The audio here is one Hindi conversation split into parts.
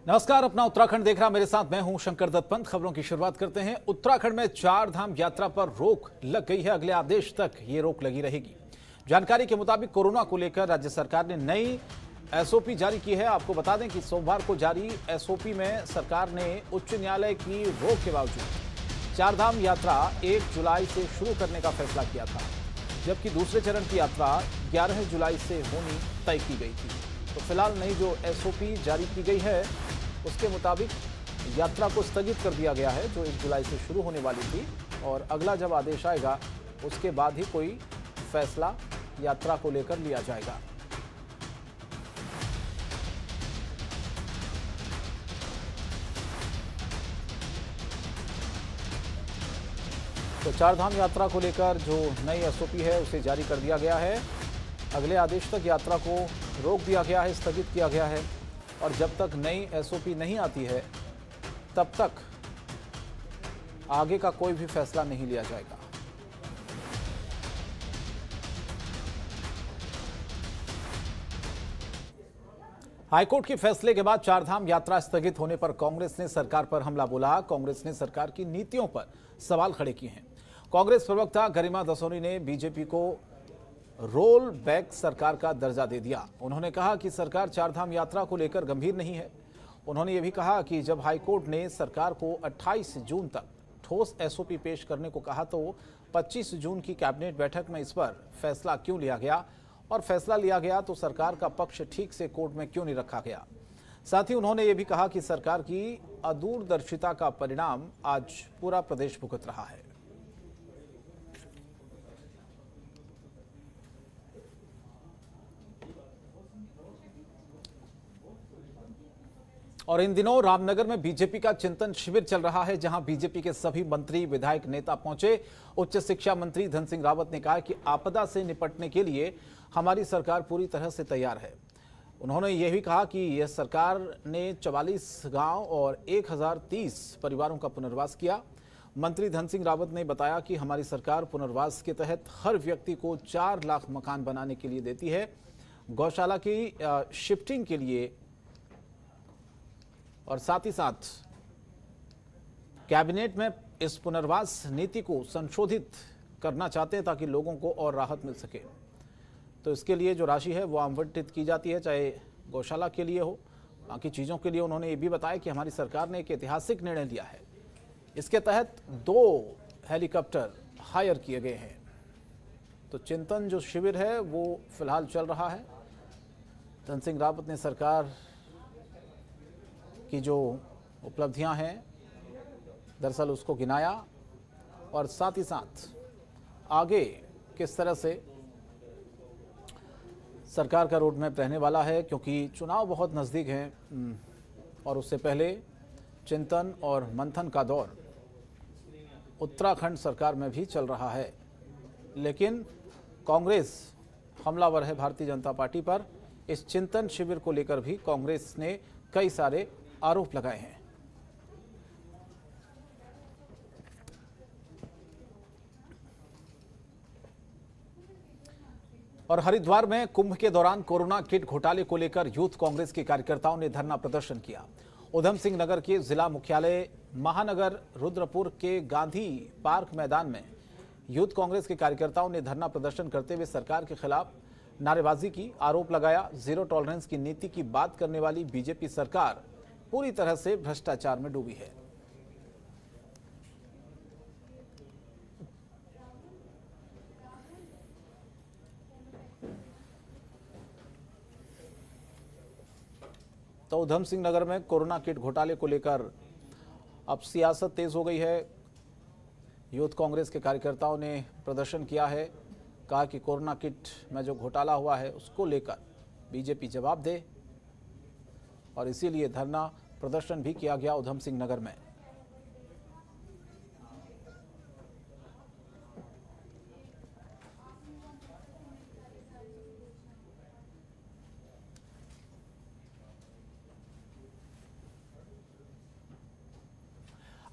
नमस्कार, अपना उत्तराखंड देख रहा मेरे साथ मैं हूं शंकर दत्त पंत। खबरों की शुरुआत करते हैं। उत्तराखंड में 4 धाम यात्रा पर रोक लग गई है। अगले आदेश तक ये रोक लगी रहेगी। जानकारी के मुताबिक कोरोना को लेकर राज्य सरकार ने नई एसओपी जारी की है। आपको बता दें कि सोमवार को जारी एसओपी में सरकार ने उच्च न्यायालय की रोक के बावजूद 4 धाम यात्रा 1 जुलाई से शुरू करने का फैसला किया था, जबकि दूसरे चरण की यात्रा 11 जुलाई से होनी तय की गई थी। तो फिलहाल नई जो एसओपी जारी की गई है उसके मुताबिक यात्रा को स्थगित कर दिया गया है, जो 1 जुलाई से शुरू होने वाली थी। और अगला जब आदेश आएगा उसके बाद ही कोई फैसला यात्रा को लेकर लिया जाएगा। तो 4 धाम यात्रा को लेकर जो नई एसओपी है उसे जारी कर दिया गया है। अगले आदेश तक यात्रा को रोक दिया गया है, स्थगित किया गया है। और जब तक नई एसओपी नहीं आती है तब तक आगे का कोई भी फैसला नहीं लिया जाएगा। हाईकोर्ट के फैसले के बाद 4 धाम यात्रा स्थगित होने पर कांग्रेस ने सरकार पर हमला बोला। कांग्रेस ने सरकार की नीतियों पर सवाल खड़े किए हैं। कांग्रेस प्रवक्ता गरिमा दसोनी ने बीजेपी को रोल बैक सरकार का दर्जा दे दिया। उन्होंने कहा कि सरकार 4 धाम यात्रा को लेकर गंभीर नहीं है। उन्होंने ये भी कहा कि जब हाईकोर्ट ने सरकार को 28 जून तक ठोस एसओपी पेश करने को कहा तो 25 जून की कैबिनेट बैठक में इस पर फैसला क्यों लिया गया, और फैसला लिया गया तो सरकार का पक्ष ठीक से कोर्ट में क्यों नहीं रखा गया। साथ ही उन्होंने ये भी कहा कि सरकार की अदूरदर्शिता का परिणाम आज पूरा प्रदेश भुगत रहा है। और इन दिनों रामनगर में बीजेपी का चिंतन शिविर चल रहा है, जहां बीजेपी के सभी मंत्री, विधायक, नेता पहुंचे। उच्च शिक्षा मंत्री धन सिंह रावत ने कहा कि आपदा से निपटने के लिए हमारी सरकार पूरी तरह से तैयार है। उन्होंने यह भी कहा कि यह सरकार ने 44 गांव और 1030 परिवारों का पुनर्वास किया। मंत्री धन सिंह रावत ने बताया कि हमारी सरकार पुनर्वास के तहत हर व्यक्ति को 4 लाख मकान बनाने के लिए देती है। गौशाला की शिफ्टिंग के लिए और साथ ही साथ कैबिनेट में इस पुनर्वास नीति को संशोधित करना चाहते हैं ताकि लोगों को और राहत मिल सके। तो इसके लिए जो राशि है वो आवंटित की जाती है, चाहे गौशाला के लिए हो, बाकी चीज़ों के लिए। उन्होंने ये भी बताया कि हमारी सरकार ने एक ऐतिहासिक निर्णय लिया है। इसके तहत 2 हेलीकॉप्टर हायर किए गए हैं। तो चिंतन जो शिविर है वो फिलहाल चल रहा है। धन सिंह रावत ने सरकार की जो उपलब्धियां हैं दरअसल उसको गिनाया, और साथ ही साथ आगे किस तरह से सरकार का रोड मैप रहने वाला है, क्योंकि चुनाव बहुत नज़दीक हैं और उससे पहले चिंतन और मंथन का दौर उत्तराखंड सरकार में भी चल रहा है। लेकिन कांग्रेस हमलावर है भारतीय जनता पार्टी पर। इस चिंतन शिविर को लेकर भी कांग्रेस ने कई सारे आरोप लगाए हैं। और हरिद्वार में कुंभ के दौरान कोरोना किट घोटाले को लेकर यूथ कांग्रेस के कार्यकर्ताओं ने धरना प्रदर्शन किया। उधम सिंह नगर के जिला मुख्यालय महानगर रुद्रपुर के गांधी पार्क मैदान में यूथ कांग्रेस के कार्यकर्ताओं ने धरना प्रदर्शन करते हुए सरकार के खिलाफ नारेबाजी की, आरोप लगाया। जीरो टॉलरेंस की नीति की बात करने वाली बीजेपी सरकार पूरी तरह से भ्रष्टाचार में डूबी है। तो उधम सिंह नगर में कोरोना किट घोटाले को लेकर अब सियासत तेज हो गई है। यूथ कांग्रेस के कार्यकर्ताओं ने प्रदर्शन किया है, कहा कि कोरोना किट में जो घोटाला हुआ है उसको लेकर बीजेपी जवाब दे, और इसीलिए धरना प्रदर्शन भी किया गया उधम सिंह नगर में।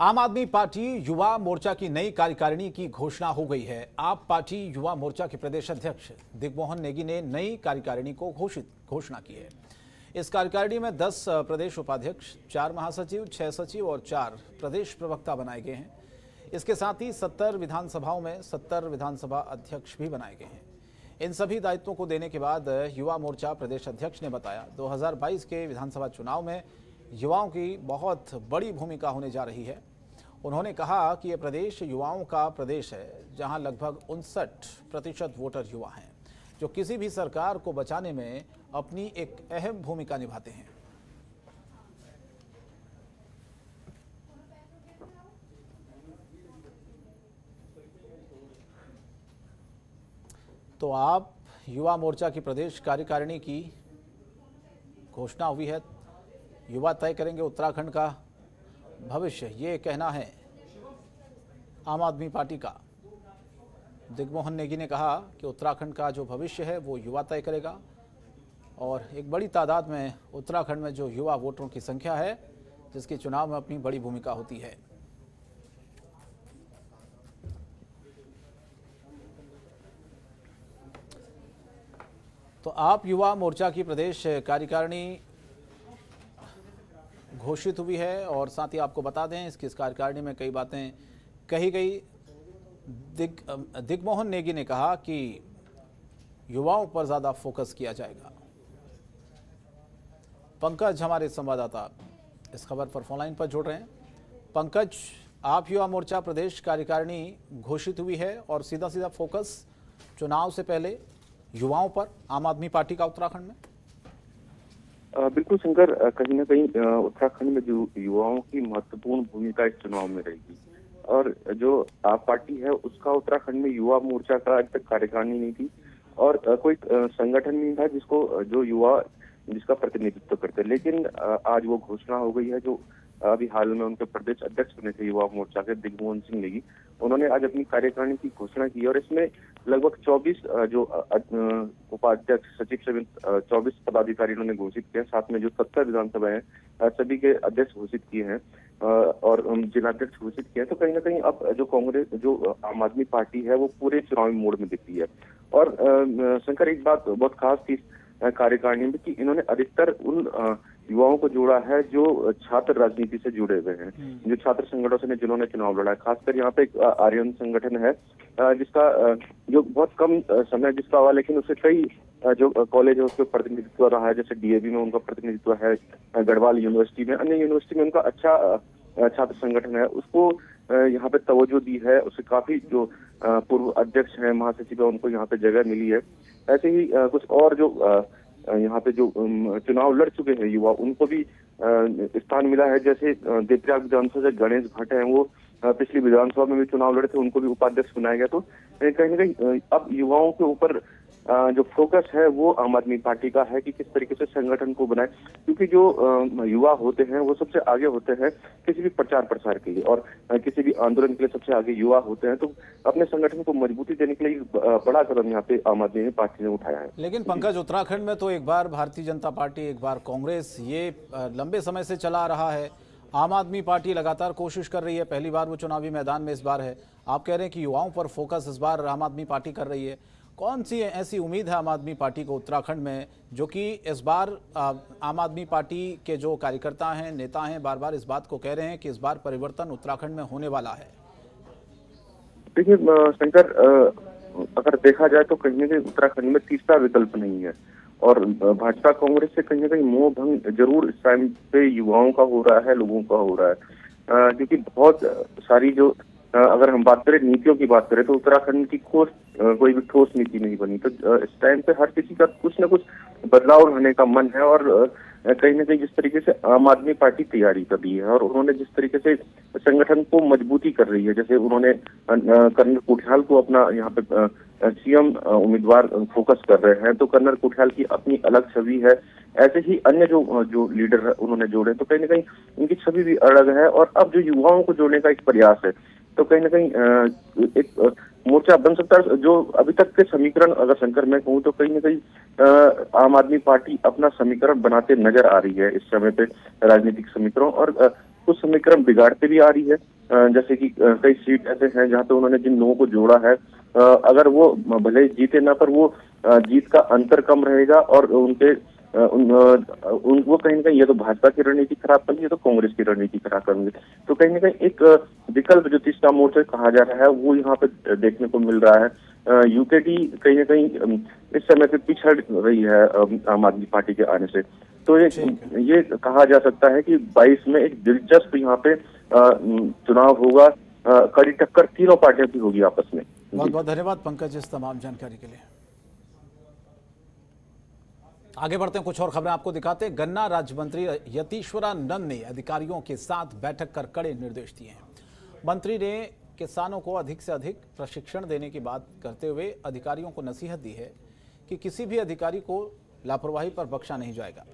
आम आदमी पार्टी युवा मोर्चा की नई कार्यकारिणी की घोषणा हो गई है। आप पार्टी युवा मोर्चा के प्रदेश अध्यक्ष दिग्मोहन नेगी ने नई कार्यकारिणी को घोषणा की है। इस कार्यकारिणी में 10 प्रदेश उपाध्यक्ष, 4 महासचिव, 6 सचिव और 4 प्रदेश प्रवक्ता बनाए गए हैं। इसके साथ ही 70 विधानसभाओं में 70 विधानसभा अध्यक्ष भी बनाए गए हैं। इन सभी दायित्वों को देने के बाद युवा मोर्चा प्रदेश अध्यक्ष ने बताया 2022 के विधानसभा चुनाव में युवाओं की बहुत बड़ी भूमिका होने जा रही है। उन्होंने कहा कि यह प्रदेश युवाओं का प्रदेश है, जहां लगभग 59% वोटर युवा हैं, जो किसी भी सरकार को बचाने में अपनी एक अहम भूमिका निभाते हैं। तो आप युवा मोर्चा की प्रदेश कार्यकारिणी की घोषणा हुई है। युवा तय करेंगे उत्तराखंड का भविष्य, ये कहना है आम आदमी पार्टी का। दिग्मोहन नेगी ने कहा कि उत्तराखंड का जो भविष्य है वो युवा तय करेगा और एक बड़ी तादाद में उत्तराखंड में जो युवा वोटरों की संख्या है, जिसकी चुनाव में अपनी बड़ी भूमिका होती है। तो आप युवा मोर्चा की प्रदेश कार्यकारिणी घोषित हुई है और साथ ही आपको बता दें इस कार्यकारिणी में कई बातें कही गई। दिग्मोहन नेगी ने कहा कि युवाओं पर ज्यादा फोकस किया जाएगा। पंकज हमारे संवाददाता इस खबर पर फोनलाइन पर जुड़ रहे हैं। पंकज, आप युवा मोर्चा प्रदेश कार्यकारिणी घोषित हुई है और सीधा सीधा फोकस चुनाव से पहले युवाओं पर आम आदमी पार्टी का उत्तराखंड में। बिल्कुल शंकर, कहीं ना कहीं उत्तराखंड में जो युवाओं की महत्वपूर्ण भूमिका इस चुनाव में रहेगी और जो आप पार्टी है उसका उत्तराखंड में युवा मोर्चा का आज तक कार्यकारिणी नहीं थी और कोई संगठन नहीं था जो युवा जिसका प्रतिनिधित्व करते। लेकिन आज वो घोषणा हो गई है। जो अभी हाल में उनके प्रदेश अध्यक्ष बने थे युवा मोर्चा के दिग्मोहन सिंह नेगी, उन्होंने आज अपनी कार्यकारिणी की घोषणा की और इसमें लगभग 24 जो उपाध्यक्ष सचिव समेत 24 पदाधिकारी उन्होंने घोषित किए, साथ में जो 70 विधानसभा है सभी के अध्यक्ष घोषित किए हैं और जिलाध्यक्ष घोषित किए हैं। तो कहीं ना कहीं अब जो कांग्रेस जो आम आदमी पार्टी है वो पूरे चुनावी मोड में दिखती है। और शंकर, एक बात बहुत खास थी कार्यकारिणी में कि इन्होंने अधिकतर उन युवाओं को जोड़ा है जो छात्र राजनीति से जुड़े हुए हैं, जो छात्र संगठनों से जिन्होंने चुनाव लड़ा है। खासकर यहाँ पे एक आर्यन संगठन है जिसका जो बहुत कम समय जिसका हुआ, लेकिन उससे कई जो कॉलेज है उसके प्रतिनिधित्व रहा है। जैसे डीएवी में उनका प्रतिनिधित्व है, गढ़वाल यूनिवर्सिटी में, अन्य यूनिवर्सिटी में उनका अच्छा छात्र संगठन है, उसको यहाँ पे तवज्जो दी है। उससे काफी जो पूर्व अध्यक्ष हैं, महासचिव है, उनको यहाँ पे जगह मिली है। ऐसे ही कुछ और जो यहाँ पे जो चुनाव लड़ चुके हैं युवा, उनको भी स्थान मिला है। जैसे देवप्रयाग विधानसभा से गणेश भट्ट हैं, वो पिछली विधानसभा में भी चुनाव लड़े थे, उनको भी उपाध्यक्ष बनाया गया। तो कहीं ना कहीं अब युवाओं के ऊपर जो फोकस है वो आम आदमी पार्टी का है कि किस तरीके से संगठन को बनाए, क्योंकि जो युवा होते हैं वो सबसे आगे होते हैं किसी भी प्रचार प्रसार के लिए और किसी भी आंदोलन के लिए सबसे आगे युवा होते हैं। तो अपने संगठन को मजबूती देने के लिए बड़ा कदम यहाँ पे आम आदमी पार्टी ने उठाया है। लेकिन पंकज, उत्तराखंड में तो एक बार भारतीय जनता पार्टी, एक बार कांग्रेस, ये लंबे समय से चला रहा है। आम आदमी पार्टी लगातार कोशिश कर रही है, पहली बार वो चुनावी मैदान में इस बार है। आप कह रहे हैं कि युवाओं पर फोकस इस बार आम आदमी पार्टी कर रही है। कौन सी ऐसी उम्मीद है आम आदमी पार्टी को उत्तराखंड में, जो कि इस बार आम आदमी पार्टी के जो कार्यकर्ता हैं, नेता हैं, बार बार इस बात को कह रहे हैं कि इस बार परिवर्तन उत्तराखंड में होने वाला है? देखिए शंकर, अगर देखा जाए तो कहीं ना कहीं उत्तराखंड में तीसरा विकल्प नहीं है और भाजपा कांग्रेस से कहीं ना कहीं मोह भंग जरूर इस टाइम पे युवाओं का हो रहा है, लोगों का हो रहा है। क्योंकि बहुत सारी जो अगर हम बात करें नीतियों की बात करें तो उत्तराखंड की कोई भी ठोस नीति नहीं बनी। तो इस टाइम पे हर किसी का कुछ न कुछ बदलाव होने का मन है और कहीं ना कहीं जिस तरीके से आम आदमी पार्टी तैयारी कर रही है और उन्होंने जिस तरीके से संगठन को मजबूती कर रही है, जैसे उन्होंने कर्नल कुठियाल को अपना यहाँ पे सीएम उम्मीदवार फोकस कर रहे हैं, तो कर्नल कुठियाल की अपनी अलग छवि है। ऐसे ही अन्य जो लीडर उन्होंने जोड़े, तो कहीं ना कहीं उनकी छवि भी अलग है। और अब जो युवाओं को जोड़ने का एक प्रयास है, तो कहीं ना कहीं एक मोर्चा बन सकता है। जो अभी तक के समीकरण अगर शंकर मैं कहूँ तो कहीं ना कहीं आम आदमी पार्टी अपना समीकरण बनाते नजर आ रही है इस समय पे, राजनीतिक समीकरण, और कुछ समीकरण बिगाड़ते भी आ रही है। जैसे कि कई सीट ऐसे हैं जहाँ पे उन्होंने जिन लोगों को जोड़ा है, अगर वो भले जीते ना, पर वो जीत का अंतर कम रहेगा और उनके उनको कहीं ना कहीं ये तो भाजपा की रणनीति खराब करेंगे, ये तो कांग्रेस की रणनीति खराब करेंगे। तो कहीं ना कहीं एक विकल्प जो तीसरा मोर्चा कहा जा रहा है वो यहाँ पे देखने को मिल रहा है। यूकेडी कहीं ना कहीं इस समय पे पिछड़ रही है आम आदमी पार्टी के आने से। तो ये कहा जा सकता है कि 22 में एक दिलचस्प यहाँ पे चुनाव होगा, कड़ी टक्कर तीनों पार्टियों की होगी आपस में। बहुत बहुत धन्यवाद पंकज इस तमाम जानकारी के लिए। आगे बढ़ते हैं, कुछ और खबरें आपको दिखाते हैं। गन्ना राज्य मंत्री यतीश्वरानंद ने अधिकारियों के साथ बैठक कर कड़े निर्देश दिए हैं। मंत्री ने किसानों को अधिक से अधिक प्रशिक्षण देने की बात करते हुए अधिकारियों को नसीहत दी है कि किसी भी अधिकारी को लापरवाही पर बख्शा नहीं जाएगा।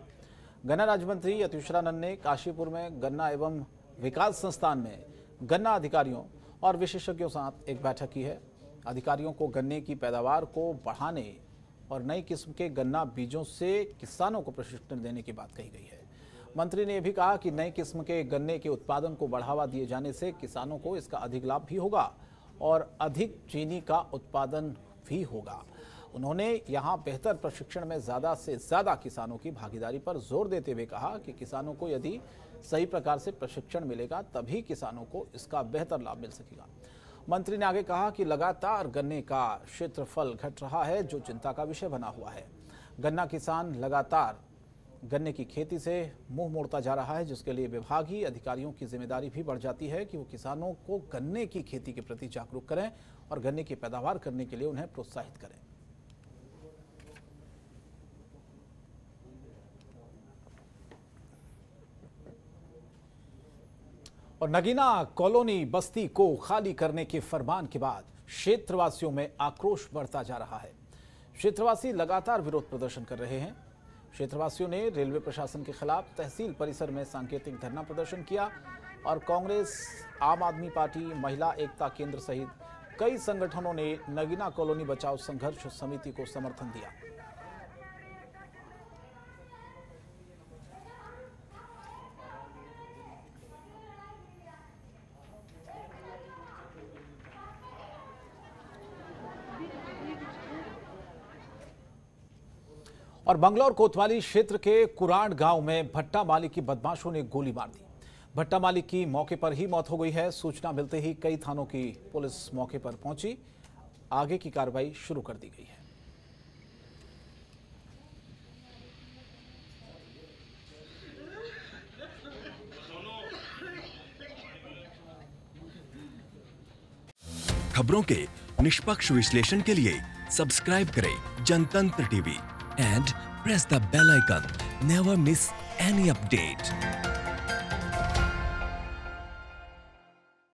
गन्ना राज्य मंत्री यतीश्वरानंद ने काशीपुर में गन्ना एवं विकास संस्थान में गन्ना अधिकारियों और विशेषज्ञों के साथ एक बैठक की है। अधिकारियों को गन्ने की पैदावार को बढ़ाने और नई किस्म के गन्ना बीजों से किसानों को प्रशिक्षण देने की बात कही गई है। मंत्री ने यह भी कहा कि नई किस्म के गन्ने के उत्पादन को बढ़ावा दिए जाने से किसानों को इसका अधिक लाभ भी होगा और अधिक चीनी का उत्पादन भी होगा। उन्होंने यहां बेहतर प्रशिक्षण में ज़्यादा से ज़्यादा किसानों की भागीदारी पर जोर देते हुए कहा कि किसानों को यदि सही प्रकार से प्रशिक्षण मिलेगा तभी किसानों को इसका बेहतर लाभ मिल सकेगा। मंत्री ने आगे कहा कि लगातार गन्ने का क्षेत्रफल घट रहा है, जो चिंता का विषय बना हुआ है। गन्ना किसान लगातार गन्ने की खेती से मुंह मोड़ता जा रहा है, जिसके लिए विभागीय अधिकारियों की जिम्मेदारी भी बढ़ जाती है कि वो किसानों को गन्ने की खेती के प्रति जागरूक करें और गन्ने की पैदावार करने के लिए उन्हें प्रोत्साहित करें। और नगीना कॉलोनी बस्ती को खाली करने के फरमान के बाद क्षेत्रवासियों में आक्रोश बढ़ता जा रहा है। क्षेत्रवासी लगातार विरोध प्रदर्शन कर रहे हैं। क्षेत्रवासियों ने रेलवे प्रशासन के खिलाफ तहसील परिसर में सांकेतिक धरना प्रदर्शन किया और कांग्रेस, आम आदमी पार्टी, महिला एकता केंद्र सहित कई संगठनों ने नगीना कॉलोनी बचाओ संघर्ष समिति को समर्थन दिया। और बंगलौर कोतवाली क्षेत्र के कुरान गांव में भट्टा माली की बदमाशों ने गोली मार दी। भट्टा माली की मौके पर ही मौत हो गई है। सूचना मिलते ही कई थानों की पुलिस मौके पर पहुंची, आगे की कार्रवाई शुरू कर दी गई है। खबरों के निष्पक्ष विश्लेषण के लिए सब्सक्राइब करें जनतंत्र TV and press the bell icon. Never miss any update.